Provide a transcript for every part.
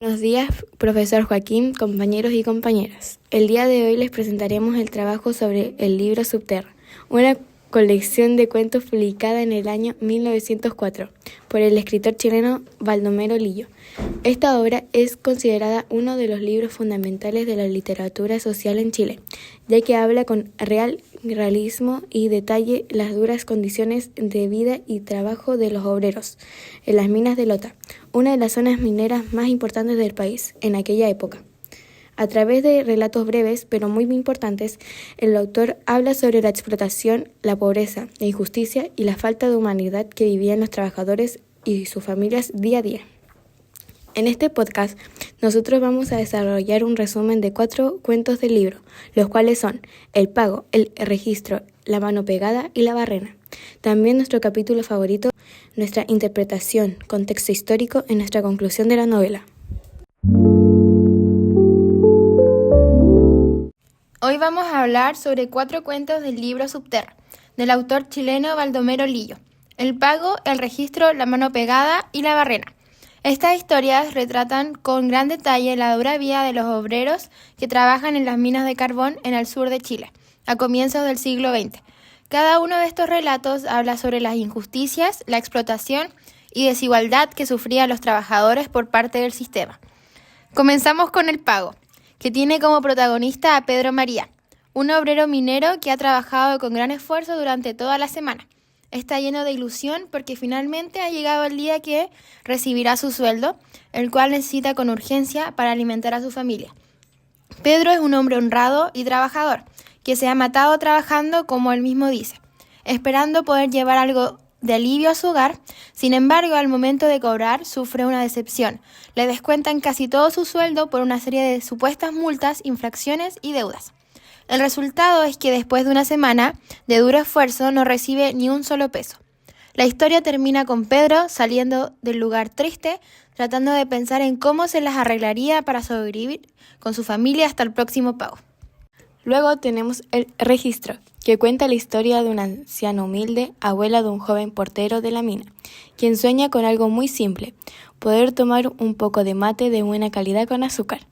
Buenos días, profesor Joaquín, compañeros y compañeras. El día de hoy les presentaremos el trabajo sobre el libro Subterra, una colección de cuentos publicada en el año 1904 por el escritor chileno Baldomero Lillo. Esta obra es considerada uno de los libros fundamentales de la literatura social en Chile, ya que habla con realismo y detalle las duras condiciones de vida y trabajo de los obreros en las minas de Lota, una de las zonas mineras más importantes del país en aquella época. A través de relatos breves, pero muy importantes, el autor habla sobre la explotación, la pobreza, la injusticia y la falta de humanidad que vivían los trabajadores y sus familias día a día. En este podcast, nosotros vamos a desarrollar un resumen de 4 cuentos del libro, los cuales son El pago, el registro, La mano pegada y La barrena. También nuestro capítulo favorito, nuestra interpretación, contexto histórico en nuestra conclusión de la novela. Hoy vamos a hablar sobre 4 cuentos del libro Subterra, del autor chileno Baldomero Lillo. El pago, el registro, La mano pegada y La barrena. Estas historias retratan con gran detalle la dura vida de los obreros que trabajan en las minas de carbón en el sur de Chile, a comienzos del siglo XX. Cada uno de estos relatos habla sobre las injusticias, la explotación y desigualdad que sufrían los trabajadores por parte del sistema. Comenzamos con el pago, que tiene como protagonista a Pedro María, un obrero minero que ha trabajado con gran esfuerzo durante toda la semana. Está lleno de ilusión porque finalmente ha llegado el día que recibirá su sueldo, el cual necesita con urgencia para alimentar a su familia. Pedro es un hombre honrado y trabajador, que se ha matado trabajando como él mismo dice, esperando poder llevar algo de alivio a su hogar. Sin embargo, al momento de cobrar, sufre una decepción. Le descuentan casi todo su sueldo por una serie de supuestas multas, infracciones y deudas. El resultado es que después de una semana de duro esfuerzo no recibe ni un solo peso. La historia termina con Pedro saliendo del lugar triste, tratando de pensar en cómo se las arreglaría para sobrevivir con su familia hasta el próximo pago. Luego tenemos el registro, que cuenta la historia de una anciana humilde, abuela de un joven portero de la mina, quien sueña con algo muy simple, poder tomar un poco de mate de buena calidad con azúcar.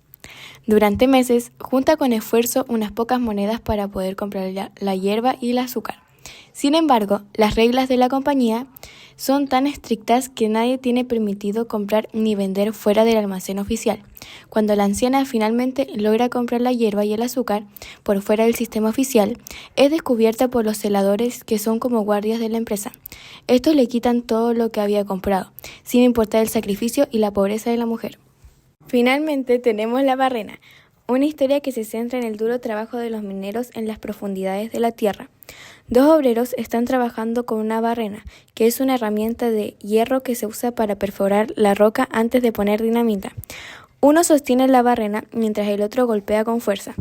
Durante meses, junta con esfuerzo unas pocas monedas para poder comprar la hierba y el azúcar. Sin embargo, las reglas de la compañía son tan estrictas que nadie tiene permitido comprar ni vender fuera del almacén oficial. Cuando la anciana finalmente logra comprar la hierba y el azúcar por fuera del sistema oficial, es descubierta por los celadores que son como guardias de la empresa. Estos le quitan todo lo que había comprado, sin importar el sacrificio y la pobreza de la mujer. Finalmente tenemos La barrena, una historia que se centra en el duro trabajo de los mineros en las profundidades de la tierra. 2 obreros están trabajando con una barrena, que es una herramienta de hierro que se usa para perforar la roca antes de poner dinamita. Uno sostiene la barrena mientras el otro golpea con fuerza.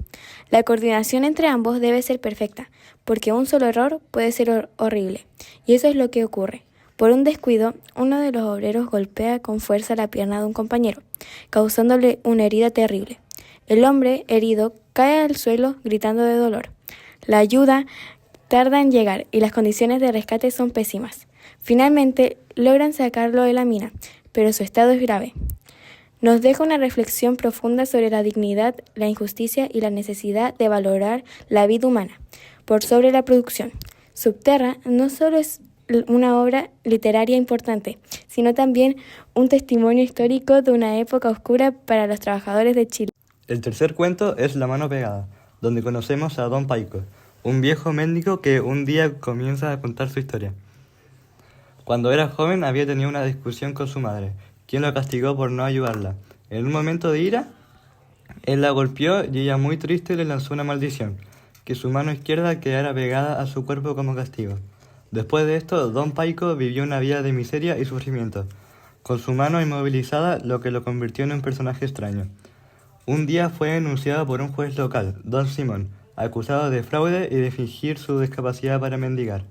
La coordinación entre ambos debe ser perfecta, porque un solo error puede ser horrible, y eso es lo que ocurre. Por un descuido, uno de los obreros golpea con fuerza la pierna de un compañero, causándole una herida terrible. El hombre herido cae al suelo gritando de dolor. La ayuda tarda en llegar y las condiciones de rescate son pésimas. Finalmente, logran sacarlo de la mina, pero su estado es grave. Nos deja una reflexión profunda sobre la dignidad, la injusticia y la necesidad de valorar la vida humana por sobre la producción. Subterra no solo es una obra literaria importante, sino también un testimonio histórico de una época oscura para los trabajadores de Chile. El tercer cuento es La mano pegada, donde conocemos a Don Paico, un viejo mendigo que un día comienza a contar su historia. Cuando era joven había tenido una discusión con su madre, quien lo castigó por no ayudarla. En un momento de ira, él la golpeó y ella muy triste le lanzó una maldición, que su mano izquierda quedara pegada a su cuerpo como castigo. Después de esto, Don Paico vivió una vida de miseria y sufrimiento, con su mano inmovilizada, lo que lo convirtió en un personaje extraño. Un día fue denunciado por un juez local, Don Simón, acusado de fraude y de fingir su discapacidad para mendigar.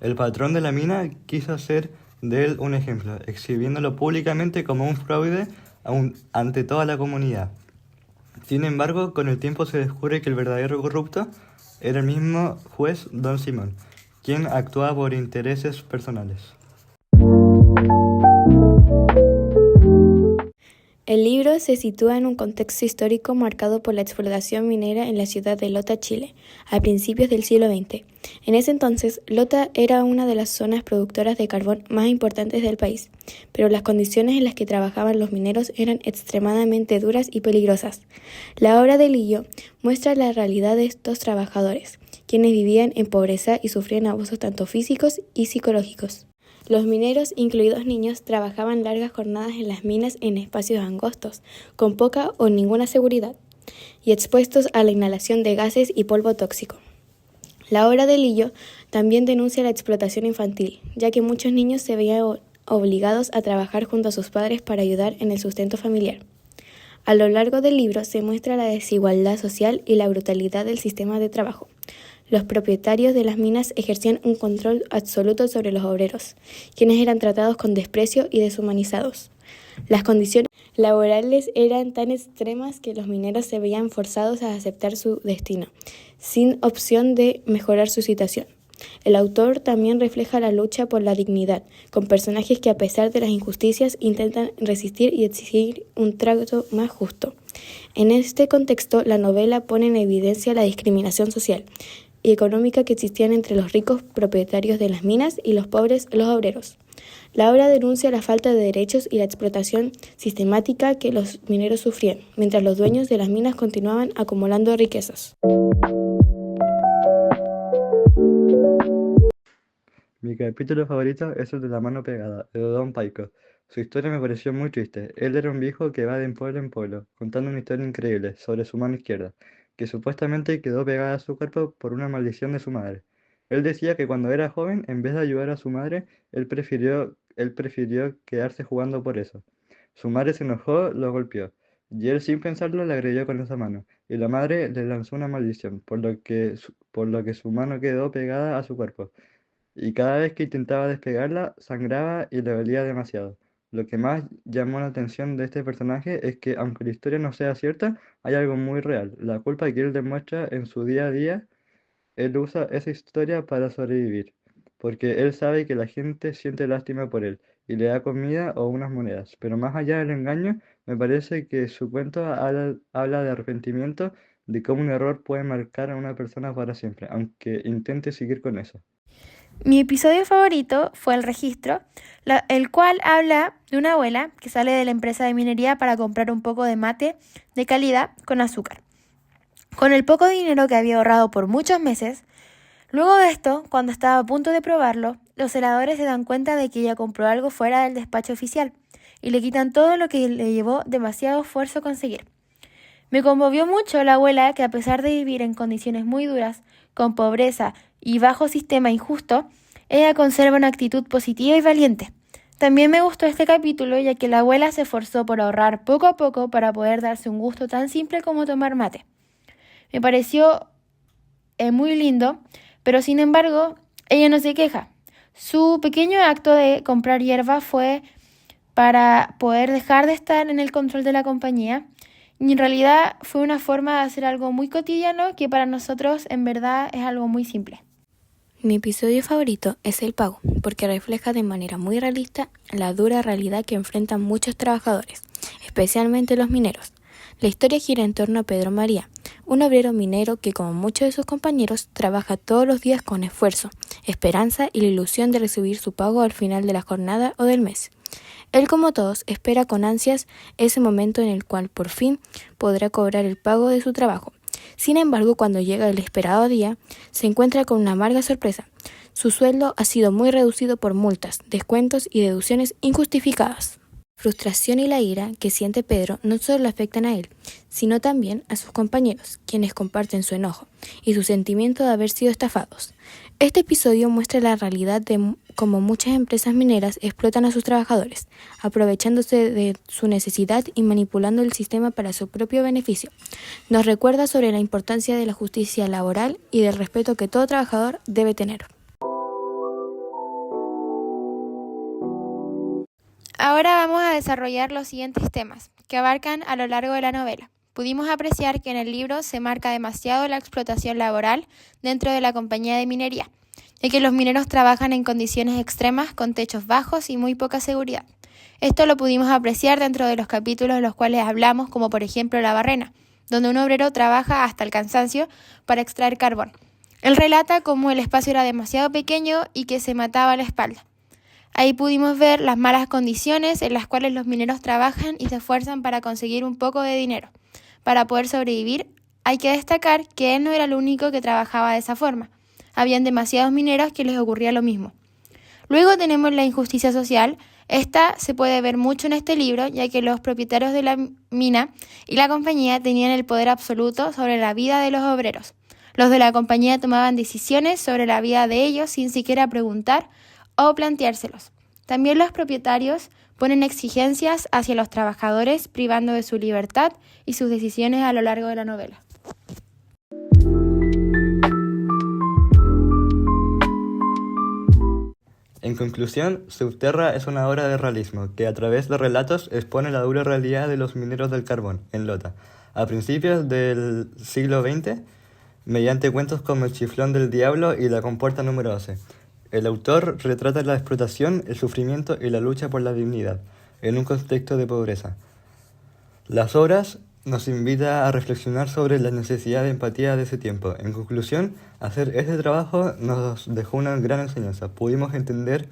El patrón de la mina quiso hacer de él un ejemplo, exhibiéndolo públicamente como un fraude ante toda la comunidad. Sin embargo, con el tiempo se descubre que el verdadero corrupto era el mismo juez Don Simón, quien actuaba por intereses personales. El libro se sitúa en un contexto histórico marcado por la explotación minera en la ciudad de Lota, Chile, a principios del siglo XX. En ese entonces, Lota era una de las zonas productoras de carbón más importantes del país, pero las condiciones en las que trabajaban los mineros eran extremadamente duras y peligrosas. La obra de Lillo muestra la realidad de estos trabajadores, quienes vivían en pobreza y sufrían abusos tanto físicos y psicológicos. Los mineros, incluidos niños, trabajaban largas jornadas en las minas en espacios angostos, con poca o ninguna seguridad, y expuestos a la inhalación de gases y polvo tóxico. La obra de Lillo también denuncia la explotación infantil, ya que muchos niños se veían obligados a trabajar junto a sus padres para ayudar en el sustento familiar. A lo largo del libro se muestra la desigualdad social y la brutalidad del sistema de trabajo. Los propietarios de las minas ejercían un control absoluto sobre los obreros, quienes eran tratados con desprecio y deshumanizados. Las condiciones laborales eran tan extremas que los mineros se veían forzados a aceptar su destino, sin opción de mejorar su situación. El autor también refleja la lucha por la dignidad, con personajes que a pesar de las injusticias intentan resistir y exigir un trato más justo. En este contexto, la novela pone en evidencia la discriminación social y económica que existían entre los ricos propietarios de las minas y los pobres, los obreros. La obra denuncia la falta de derechos y la explotación sistemática que los mineros sufrían, mientras los dueños de las minas continuaban acumulando riquezas. Mi capítulo favorito es el de La mano pegada, de Don Paico. Su historia me pareció muy triste. Él era un viejo que va de pueblo en pueblo, contando una historia increíble sobre su mano izquierda, que supuestamente quedó pegada a su cuerpo por una maldición de su madre. Él decía que cuando era joven, en vez de ayudar a su madre, él prefirió quedarse jugando por eso. Su madre se enojó, lo golpeó, y él sin pensarlo le agredió con esa mano, y la madre le lanzó una maldición, por lo que su mano quedó pegada a su cuerpo y cada vez que intentaba despegarla, sangraba y le dolía demasiado. Lo que más llamó la atención de este personaje es que, aunque la historia no sea cierta, hay algo muy real. La culpa que él demuestra en su día a día, él usa esa historia para sobrevivir, porque él sabe que la gente siente lástima por él y le da comida o unas monedas. Pero más allá del engaño, me parece que su cuento habla de arrepentimiento, de cómo un error puede marcar a una persona para siempre, aunque intente seguir con eso. Mi episodio favorito fue el registro, el cual habla de una abuela que sale de la empresa de minería para comprar un poco de mate de calidad con azúcar. Con el poco dinero que había ahorrado por muchos meses, luego de esto, cuando estaba a punto de probarlo, los celadores se dan cuenta de que ella compró algo fuera del despacho oficial y le quitan todo lo que le llevó demasiado esfuerzo conseguir. Me conmovió mucho la abuela que, a pesar de vivir en condiciones muy duras, con pobreza y bajo sistema injusto, ella conserva una actitud positiva y valiente. También me gustó este capítulo ya que la abuela se esforzó por ahorrar poco a poco para poder darse un gusto tan simple como tomar mate. Me pareció muy lindo, pero sin embargo, ella no se queja. Su pequeño acto de comprar hierba fue para poder dejar de estar en el control de la compañía. Y en realidad fue una forma de hacer algo muy cotidiano que para nosotros en verdad es algo muy simple. Mi episodio favorito es el pago, porque refleja de manera muy realista la dura realidad que enfrentan muchos trabajadores, especialmente los mineros. La historia gira en torno a Pedro María, un obrero minero que, como muchos de sus compañeros, trabaja todos los días con esfuerzo, esperanza y la ilusión de recibir su pago al final de la jornada o del mes. Él, como todos, espera con ansias ese momento en el cual por fin podrá cobrar el pago de su trabajo. Sin embargo, cuando llega el esperado día, se encuentra con una amarga sorpresa. Su sueldo ha sido muy reducido por multas, descuentos y deducciones injustificadas. La frustración y la ira que siente Pedro no solo le afectan a él, sino también a sus compañeros, quienes comparten su enojo y su sentimiento de haber sido estafados. Este episodio muestra la realidad de cómo muchas empresas mineras explotan a sus trabajadores, aprovechándose de su necesidad y manipulando el sistema para su propio beneficio. Nos recuerda sobre la importancia de la justicia laboral y del respeto que todo trabajador debe tener. Ahora vamos a desarrollar los siguientes temas, que abarcan a lo largo de la novela. Pudimos apreciar que en el libro se marca demasiado la explotación laboral dentro de la compañía de minería, ya que los mineros trabajan en condiciones extremas con techos bajos y muy poca seguridad. Esto lo pudimos apreciar dentro de los capítulos de los cuales hablamos, como por ejemplo La Barrena, donde un obrero trabaja hasta el cansancio para extraer carbón. Él relata cómo el espacio era demasiado pequeño y que se mataba a la espalda. Ahí pudimos ver las malas condiciones en las cuales los mineros trabajan y se esfuerzan para conseguir un poco de dinero. Para poder sobrevivir, hay que destacar que él no era el único que trabajaba de esa forma. Habían demasiados mineros que les ocurría lo mismo. Luego tenemos la injusticia social. Esta se puede ver mucho en este libro, ya que los propietarios de la mina y la compañía tenían el poder absoluto sobre la vida de los obreros. Los de la compañía tomaban decisiones sobre la vida de ellos sin siquiera preguntar o planteárselos. También los propietarios ponen exigencias hacia los trabajadores, privando de su libertad y sus decisiones a lo largo de la novela. En conclusión, Subterra es una obra de realismo que a través de relatos expone la dura realidad de los mineros del carbón en Lota, a principios del siglo XX, mediante cuentos como El chiflón del diablo y La compuerta número 12. El autor retrata la explotación, el sufrimiento y la lucha por la dignidad, en un contexto de pobreza. Las obras nos invitan a reflexionar sobre la necesidad de empatía de ese tiempo. En conclusión, hacer este trabajo nos dejó una gran enseñanza. Pudimos entender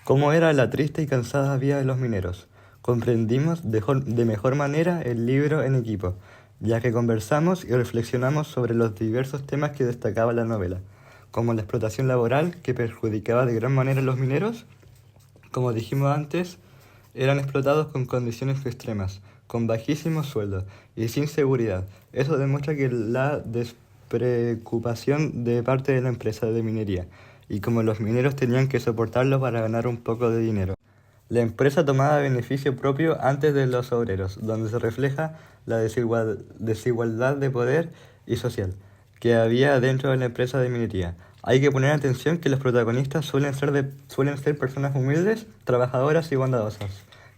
cómo era la triste y cansada vida de los mineros. Comprendimos de mejor manera el libro en equipo, ya que conversamos y reflexionamos sobre los diversos temas que destacaba la novela, como la explotación laboral que perjudicaba de gran manera a los mineros. Como dijimos antes, eran explotados con condiciones extremas, con bajísimos sueldos y sin seguridad. Eso demuestra que la despreocupación de parte de la empresa de minería, y como los mineros tenían que soportarlo para ganar un poco de dinero. La empresa tomaba beneficio propio antes de los obreros, donde se refleja la desigualdad de poder y social que había dentro de la empresa de minería. Hay que poner atención que los protagonistas suelen ser personas humildes, trabajadoras y bondadosas,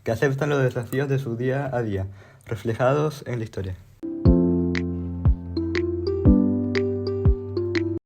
que aceptan los desafíos de su día a día, reflejados en la historia.